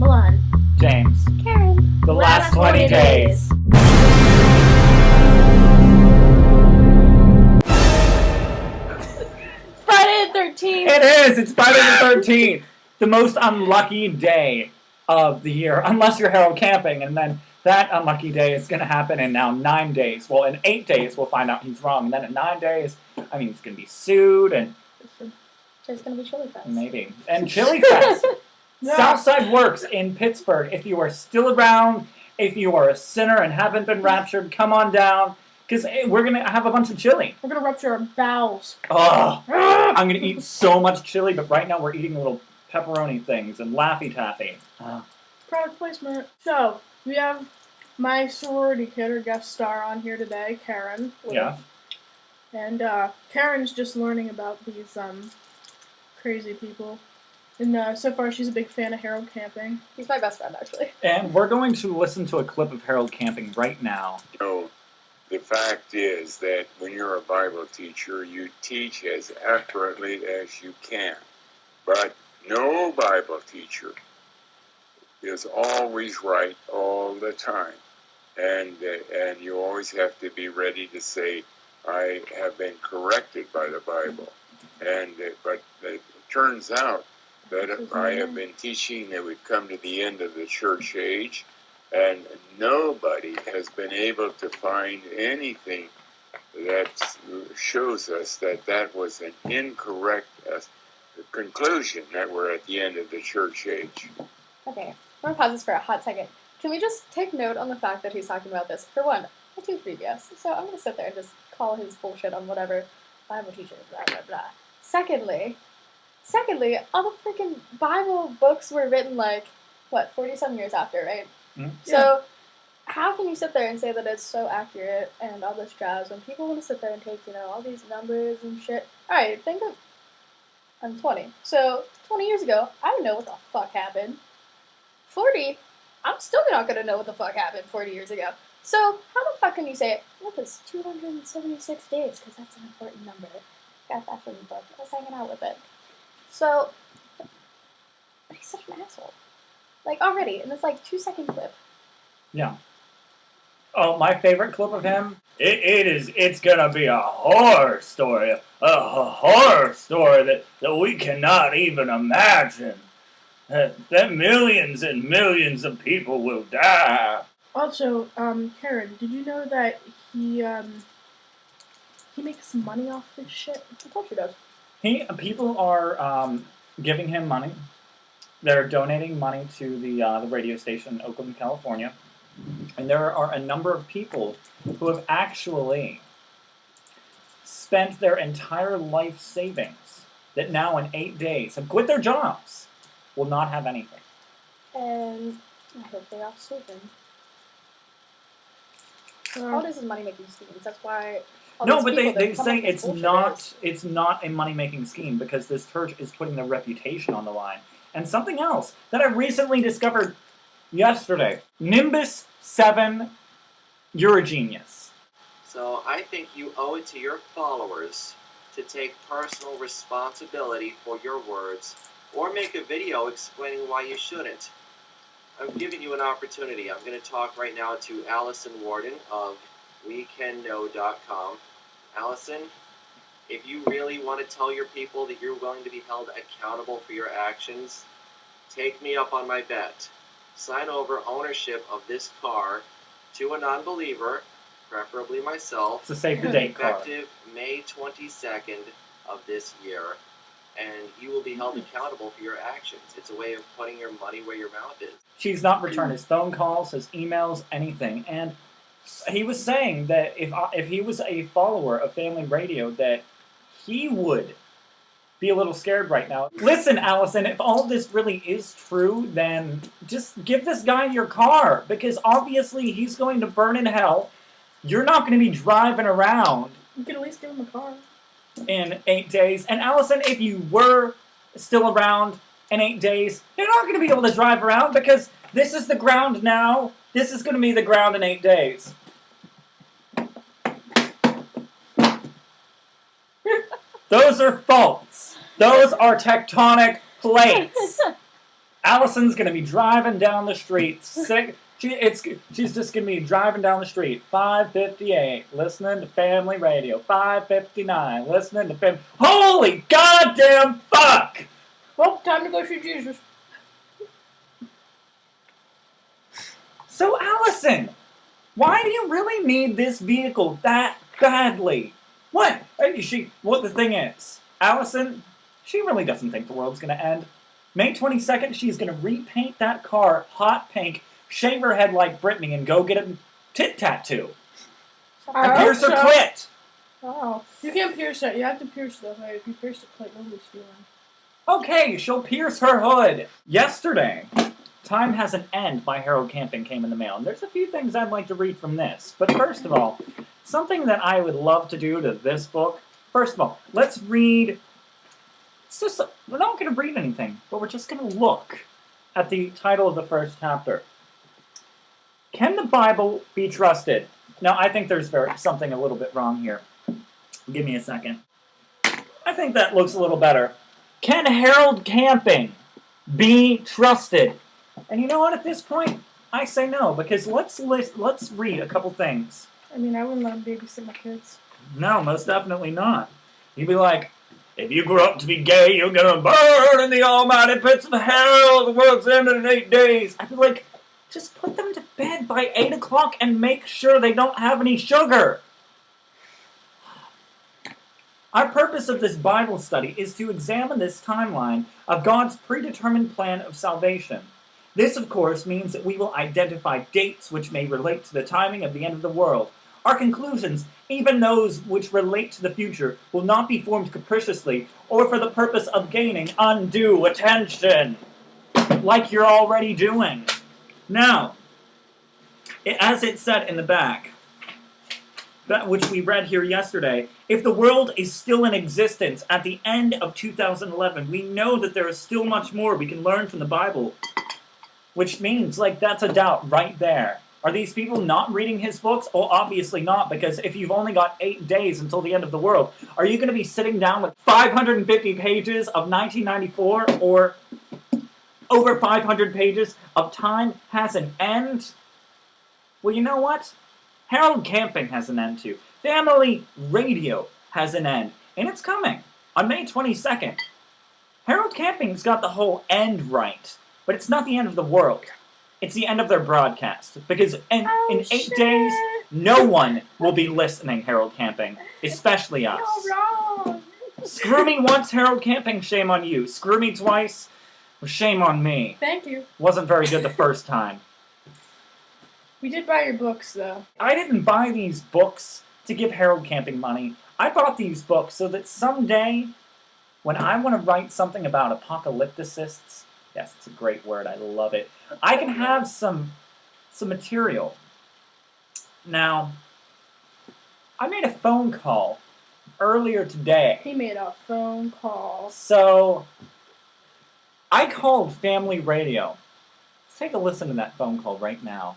Avalon. James. Karen. The last 20 days. Friday the 13th. It is! It's Friday the 13th! The most unlucky day of the year. Unless you're Harold camping, and then that unlucky day is going to happen in now 9 days. Well, in 8 days, we'll find out he's wrong. And then in 9 days, I mean, he's going to be sued, and There's going to be Chili Fest. maybe. And Chili Fest! Yeah. Southside Works in Pittsburgh. If you are still around, if you are a sinner and haven't been raptured, come on down. Because we're going to have a bunch of chili. We're going to rupture our bowels. Oh, I'm going to eat so much chili, but right now we're eating little pepperoni things and Laffy Taffy. Product placement. So, we have my sorority kid or guest star on here today, Karen. Yeah. And Karen's just learning about these crazy people. And so far she's a big fan of Harold camping. He's my best friend, actually. And we're going to listen to a clip of Harold camping right now. So, the fact is that when you're a Bible teacher, you teach as accurately as you can. But no Bible teacher is always right all the time. And you always have to be ready to say, I have been corrected by the Bible. But it turns out that I have been teaching that we've come to the end of the church age, and nobody has been able to find anything that shows us that that was an incorrect conclusion, that we're at the end of the church age. Okay, I'm going to pause this for a hot second. Can we just take note on the fact that he's talking about this? For one, I teach VBS, so I'm going to sit there and just call his bullshit on whatever Bible teacher, blah, blah, blah. Secondly, all the freaking Bible books were written 40-some years after, right? Mm-hmm. So, how can you sit there and say that it's so accurate and all this jazz when people want to sit there and take, all these numbers and shit? Alright, think of... I'm 20. So, 20 years ago, I didn't know what the fuck happened. 40, I'm still not going to know what the fuck happened 40 years ago. So, how the fuck can you say, look, it's 276 days, because that's an important number. Got that from the book. I was hanging out with it. So, he's such an asshole. Already, in this 2-second clip. Yeah. Oh, my favorite clip of him? It's gonna be a horror story. A horror story that we cannot even imagine. That millions and millions of people will die. Also, Karen, did you know that he makes money off this shit? Of course he does. People are giving him money. They're donating money to the radio station in Oakland, California. And there are a number of people who have actually spent their entire life savings that now in 8 days have quit their jobs, will not have anything. And I hope they all sue him. All this is money-making schemes. That's why... No, but they say it's not a money-making scheme because this church is putting their reputation on the line. And something else that I recently discovered yesterday. Nimbus 7, you're a genius. So I think you owe it to your followers to take personal responsibility for your words or make a video explaining why you shouldn't. I'm giving you an opportunity. I'm going to talk right now to Allison Warden of WeCanKnow.com. Allison, if you really want to tell your people that you're willing to be held accountable for your actions, take me up on my bet. Sign over ownership of this car to a non-believer, preferably myself, It's a save-the-date card. effective May 22nd of this year, and you will be held accountable for your actions. It's a way of putting your money where your mouth is. She's not returned his phone calls, his emails, anything. And he was saying that if he was a follower of Family Radio, that he would be a little scared right now. Listen, Allison, if all of this really is true, then just give this guy your car, because obviously he's going to burn in hell. You're not going to be driving around. You can at least give him a car. In 8 days. And Allison, if you were still around in 8 days, you're not going to be able to drive around because this is the ground now. This is going to be the ground in 8 days. Those are faults. Those are tectonic plates. Allison's gonna be driving down the street. She's just gonna be driving down the street. 5:58, listening to family radio. 5:59, listening to family. Holy goddamn fuck! Well, time to go see Jesus. So Allison, why do you really need this vehicle that badly? What? What the thing is, Allison, she really doesn't think the world's gonna end. May 22nd, she's gonna repaint that car hot pink, shave her head like Britney, and go get a tit tattoo. I And hope pierce her so. clit. Oh, you can't pierce it. You have to pierce the hood. If you pierce the clit, nobody's feeling. Okay, she'll pierce her hood. Yesterday, Time Has an End by Harold Camping came in the mail, and there's a few things I'd like to read from this. But first of all, something that I would love to do to this book. First of all, let's read. We're not going to read anything, but we're just going to look at the title of the first chapter. Can the Bible be trusted? Now, I think there's something a little bit wrong here. Give me a second. I think that looks a little better. Can Harold Camping be trusted? And you know what? At this point, I say no, because let's read a couple things. I mean, I wouldn't let him babysit my kids. No, most definitely not. You'd be like, if you grow up to be gay, you're gonna burn in the almighty pits of hell. The world's ended in 8 days. I'd be like, just put them to bed by 8 o'clock and make sure they don't have any sugar. Our purpose of this Bible study is to examine this timeline of God's predetermined plan of salvation. This, of course, means that we will identify dates which may relate to the timing of the end of the world. Our conclusions, even those which relate to the future, will not be formed capriciously or for the purpose of gaining undue attention, like you're already doing. Now, as it said in the back, that which we read here yesterday, if the world is still in existence at the end of 2011, we know that there is still much more we can learn from the Bible. Which means, like, that's a doubt right there. Are these people not reading his books? Oh, obviously not, because if you've only got 8 days until the end of the world, are you going to be sitting down with 550 pages of 1994 or over 500 pages of Time Has an End? Well, you know what? Harold Camping has an end too. Family Radio has an end, and it's coming on May 22nd. Harold Camping's got the whole end right, but it's not the end of the world. It's the end of their broadcast, because in 8 days, no one will be listening, Harold Camping, especially us. wrong. Screw me once, Harold Camping, shame on you. Screw me twice, well, shame on me. Thank you. Wasn't very good the first time. We did buy your books, though. I didn't buy these books to give Harold Camping money. I bought these books so that someday, when I want to write something about apocalypticists, yes, it's a great word, I love it, I can have some material. Now, I made a phone call earlier today. He made a phone call. So, I called Family Radio. Let's take a listen to that phone call right now.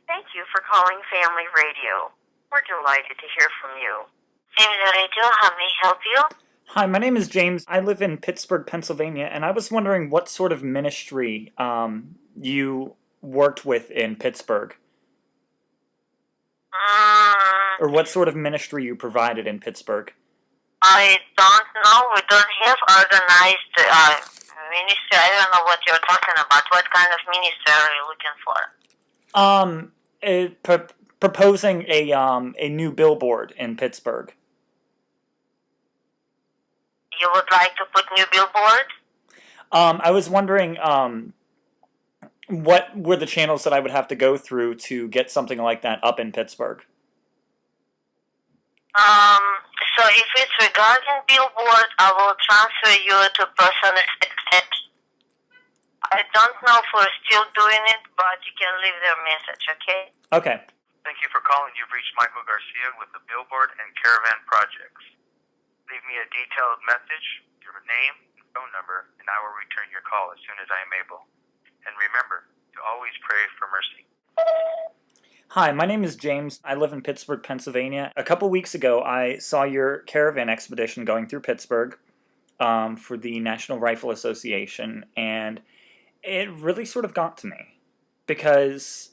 Thank you for calling Family Radio. We're delighted to hear from you. Family Radio, how may I help you? Hi, my name is James. I live in Pittsburgh, Pennsylvania, and I was wondering what sort of ministry you worked with in Pittsburgh, or what sort of ministry you provided in Pittsburgh. I don't know. We don't have organized ministry. I don't know what you're talking about. What kind of ministry are you looking for? Proposing a new billboard in Pittsburgh. You would like to put new billboard? I was wondering what were the channels that I would have to go through to get something like that up in Pittsburgh. So if it's regarding billboard, I will transfer you to person except. I don't know if we're still doing it, but you can leave their message, okay? Okay. Thank you for calling. You've reached Michael Garcia with the Billboard and Caravan Projects. Leave me a detailed message, your name and phone number, and I will return your call as soon as I am able. And remember to always pray for mercy. Hi, my name is James. I live in Pittsburgh, Pennsylvania. A couple weeks ago, I saw your caravan expedition going through Pittsburgh for the National Rifle Association, and it really sort of got to me because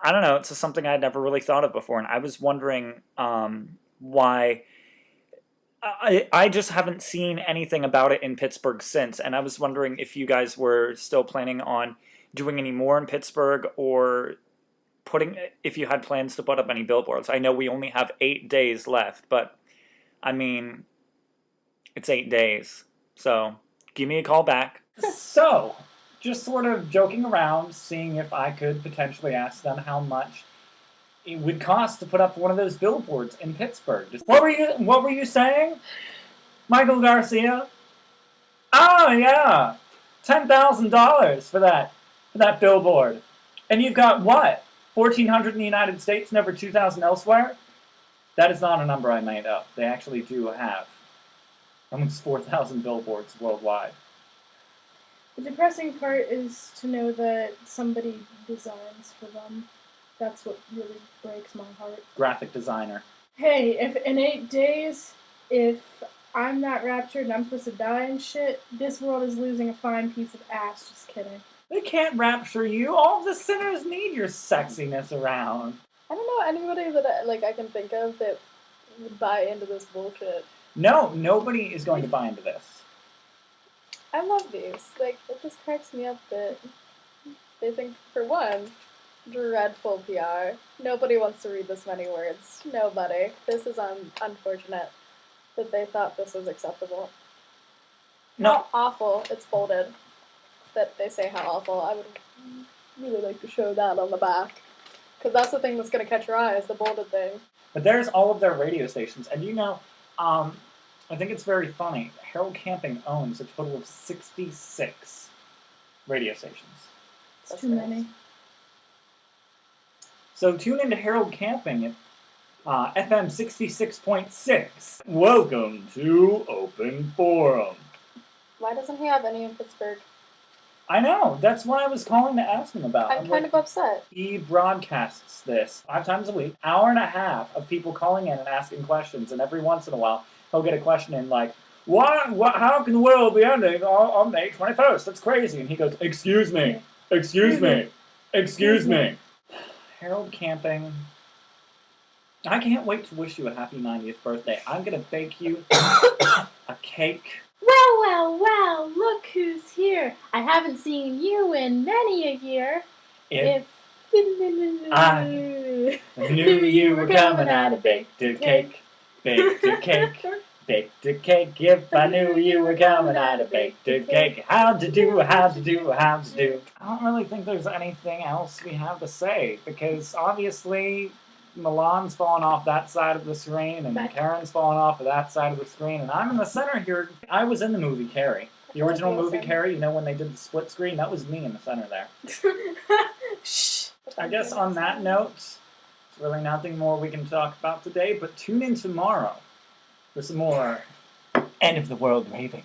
I don't know, it's just something I'd never really thought of before, and I was wondering why. I just haven't seen anything about it in Pittsburgh since, and I was wondering if you guys were still planning on doing any more in Pittsburgh, or if you had plans to put up any billboards. I know we only have 8 days left, but I mean, it's 8 days, so give me a call back. So, just sort of joking around, seeing if I could potentially ask them how much it would cost to put up one of those billboards in Pittsburgh. What were you saying, Michael Garcia? Oh yeah, $10,000 for that billboard, and you've got what? 1,400 in the United States and over 2,000 elsewhere. That is not a number I made up. They actually do have almost 4,000 billboards worldwide. The depressing part is to know that somebody designs for them. That's what really breaks my heart. Graphic designer. Hey, if in 8 days, if I'm not raptured and I'm supposed to die and shit, this world is losing a fine piece of ass. Just kidding. They can't rapture you. All the sinners need your sexiness around. I don't know anybody that I can think of that would buy into this bullshit. No, nobody is going to buy into this. I love these. Like, it just cracks me up that they think, for one, dreadful PR. Nobody wants to read this many words. Nobody. This is unfortunate that they thought this was acceptable. No. How awful. It's bolded that they say how awful. I would really like to show that on the back. Because that's the thing that's going to catch your eye, is the bolded thing. But there's all of their radio stations. And you know, I think it's very funny. Harold Camping owns a total of 66 radio stations. It's too many. So tune into Harold Camping at FM 66.6. Welcome to Open Forum. Why doesn't he have any in Pittsburgh? I know. That's what I was calling to ask him about. I'm kind of upset. He broadcasts this 5 times a week, hour and a half of people calling in and asking questions, and every once in a while he'll get a question in like, how can the world be ending on May 21st? That's crazy. And he goes, excuse me. Harold Camping, I can't wait to wish you a happy 90th birthday. I'm going to bake you a cake. Well, look who's here. I haven't seen you in many a year. If I knew you were coming, I'd have baked a cake. Baked a cake. Baked a cake. If I knew you were coming, I'd have baked a cake. How'd you do? I don't really think there's anything else we have to say, because obviously Milan's fallen off that side of the screen, and Karen's fallen off of that side of the screen, and I'm in the center here. I was in the movie Carrie. The original movie Carrie, you know, when they did the split screen, that was me in the center there. Shh. I guess on that note, there's really nothing more we can talk about today, but tune in tomorrow for some more End of the World raving.